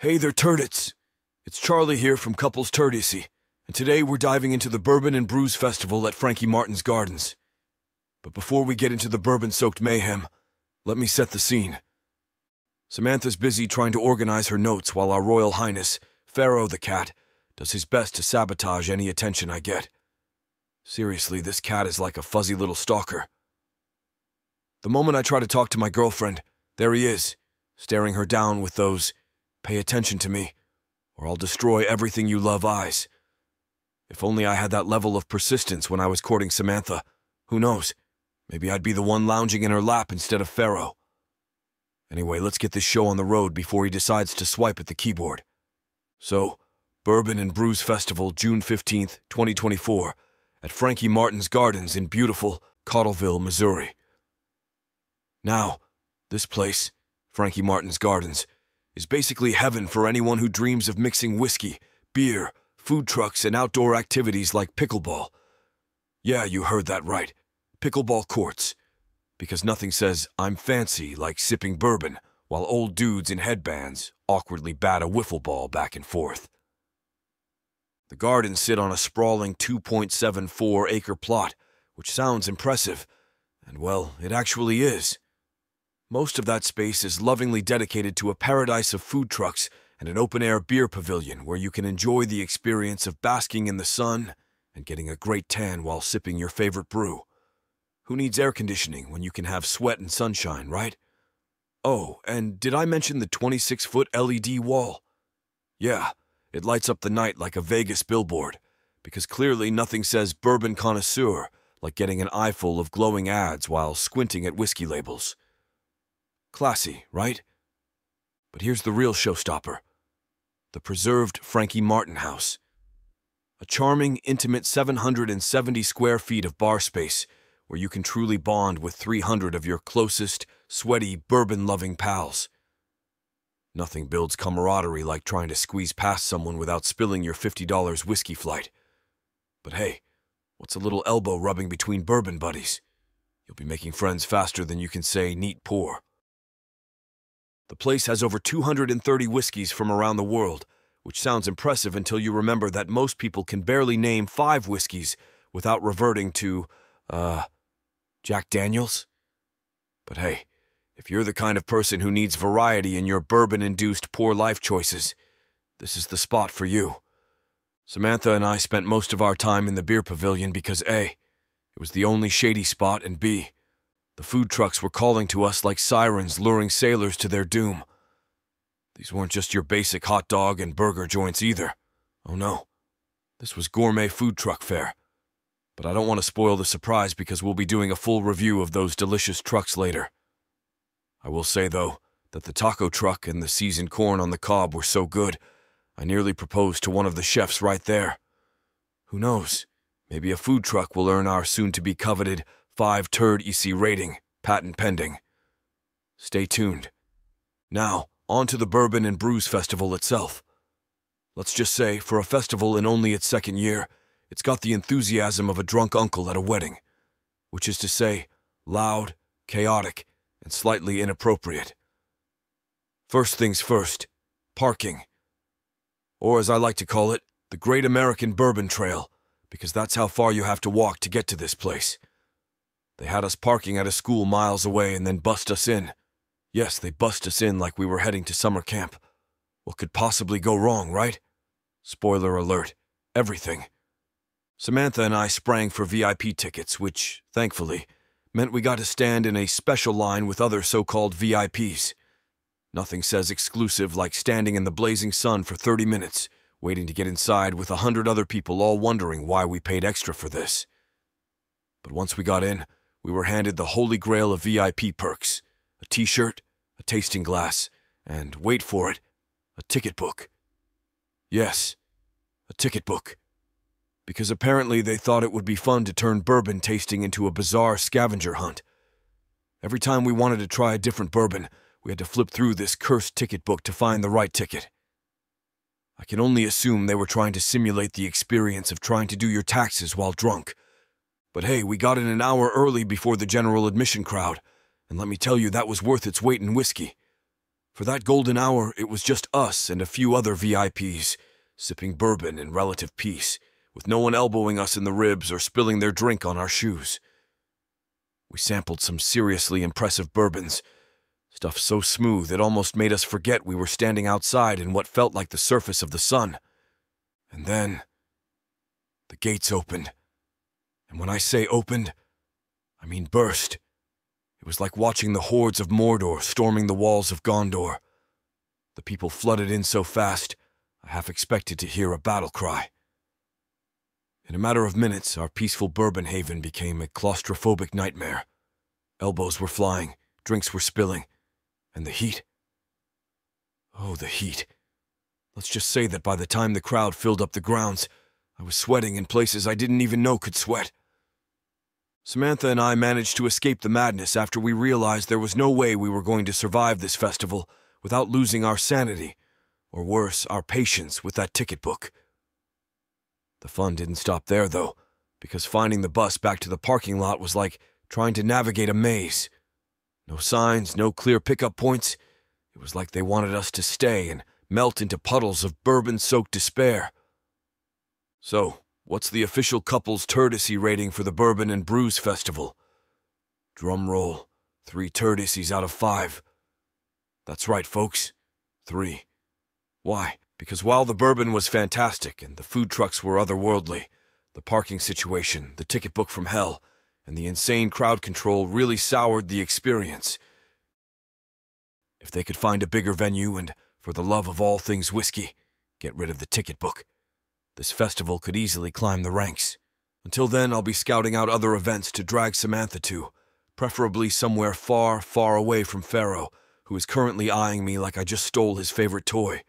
Hey there, Turdits! It's Charlie here from Couples Turdyssey, and today we're diving into the Bourbon and Brews Festival at Frankie Martin's Gardens. But before we get into the bourbon-soaked mayhem, let me set the scene. Samantha's busy trying to organize her notes while our Royal Highness, Pharaoh the cat, does his best to sabotage any attention I get. Seriously, this cat is like a fuzzy little stalker. The moment I try to talk to my girlfriend, there he is, staring her down with those "pay attention to me, or I'll destroy everything you love" eyes. If only I had that level of persistence when I was courting Samantha. Who knows? Maybe I'd be the one lounging in her lap instead of Pharaoh. Anyway, let's get this show on the road before he decides to swipe at the keyboard. So, Bourbon and Brews Festival, June 15th, 2024, at Frankie Martin's Gardens in beautiful Cottleville, Missouri. Now, this place, Frankie Martin's Gardens, is basically heaven for anyone who dreams of mixing whiskey, beer, food trucks, and outdoor activities like pickleball. Yeah, you heard that right. Pickleball courts. Because nothing says "I'm fancy" like sipping bourbon while old dudes in headbands awkwardly bat a wiffle ball back and forth. The gardens sit on a sprawling 2.74-acre plot, which sounds impressive, and well, it actually is. Most of that space is lovingly dedicated to a paradise of food trucks and an open-air beer pavilion where you can enjoy the experience of basking in the sun and getting a great tan while sipping your favorite brew. Who needs air conditioning when you can have sweat and sunshine, right? Oh, and did I mention the 26-foot LED wall? Yeah, it lights up the night like a Vegas billboard, because clearly nothing says bourbon connoisseur like getting an eyeful of glowing ads while squinting at whiskey labels. Classy, right? But here's the real showstopper. The preserved Frankie Martin House. A charming, intimate 770 square feet of bar space where you can truly bond with 300 of your closest, sweaty, bourbon-loving pals. Nothing builds camaraderie like trying to squeeze past someone without spilling your $50 whiskey flight. But hey, what's a little elbow rubbing between bourbon buddies? You'll be making friends faster than you can say neat pour. The place has over 230 whiskeys from around the world, which sounds impressive until you remember that most people can barely name 5 whiskeys without reverting to, Jack Daniels? But hey, if you're the kind of person who needs variety in your bourbon-induced poor life choices, this is the spot for you. Samantha and I spent most of our time in the beer pavilion because A, it was the only shady spot, and B, the food trucks were calling to us like sirens luring sailors to their doom. These weren't just your basic hot dog and burger joints either. Oh no, this was gourmet food truck fare. But I don't want to spoil the surprise because we'll be doing a full review of those delicious trucks later. I will say, though, that the taco truck and the seasoned corn on the cob were so good, I nearly proposed to one of the chefs right there. Who knows, maybe a food truck will earn our soon-to-be coveted 5 turdyssey rating, patent pending. Stay tuned. Now, on to the Bourbon and Brews Festival itself. Let's just say, for a festival in only its second year, it's got the enthusiasm of a drunk uncle at a wedding, which is to say, loud, chaotic, and slightly inappropriate. First things first, parking. Or as I like to call it, the Great American Bourbon Trail, because that's how far you have to walk to get to this place. They had us parking at a school miles away and then bust us in. Yes, they bust us in like we were heading to summer camp. What could possibly go wrong, right? Spoiler alert, everything. Samantha and I sprang for VIP tickets, which, thankfully, meant we got to stand in a special line with other so-called VIPs. Nothing says exclusive like standing in the blazing sun for 30 minutes, waiting to get inside with 100 other people all wondering why we paid extra for this. But once we got in, we were handed the holy grail of VIP perks, a t-shirt, a tasting glass, and, wait for it, a ticket book. Yes, a ticket book. Because apparently they thought it would be fun to turn bourbon tasting into a bizarre scavenger hunt. Every time we wanted to try a different bourbon, we had to flip through this cursed ticket book to find the right ticket. I can only assume they were trying to simulate the experience of trying to do your taxes while drunk. But hey, we got in an hour early before the general admission crowd, and let me tell you, that was worth its weight in whiskey. For that golden hour, it was just us and a few other VIPs, sipping bourbon in relative peace, with no one elbowing us in the ribs or spilling their drink on our shoes. We sampled some seriously impressive bourbons, stuff so smooth it almost made us forget we were standing outside in what felt like the surface of the sun. And then, the gates opened. And when I say opened, I mean burst. It was like watching the hordes of Mordor storming the walls of Gondor. The people flooded in so fast, I half expected to hear a battle cry. In a matter of minutes, our peaceful bourbon haven became a claustrophobic nightmare. Elbows were flying, drinks were spilling, and the heat. Oh, the heat. Let's just say that by the time the crowd filled up the grounds, I was sweating in places I didn't even know could sweat. Samantha and I managed to escape the madness after we realized there was no way we were going to survive this festival without losing our sanity, or worse, our patience with that ticket book. The fun didn't stop there, though, because finding the bus back to the parking lot was like trying to navigate a maze. No signs, no clear pickup points. It was like they wanted us to stay and melt into puddles of bourbon-soaked despair. So, what's the official couple's turdyssey rating for the Bourbon and Brews Festival? Drum roll, 3 turdysseys out of 5. That's right, folks. 3. Why? Because while the bourbon was fantastic and the food trucks were otherworldly, the parking situation, the ticket book from hell, and the insane crowd control really soured the experience. If they could find a bigger venue and, for the love of all things whiskey, get rid of the ticket book, this festival could easily climb the ranks. Until then, I'll be scouting out other events to drag Samantha to, preferably somewhere far, far away from Pharaoh, who is currently eyeing me like I just stole his favorite toy.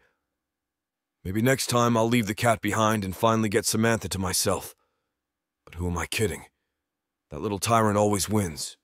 Maybe next time I'll leave the cat behind and finally get Samantha to myself. But who am I kidding? That little tyrant always wins,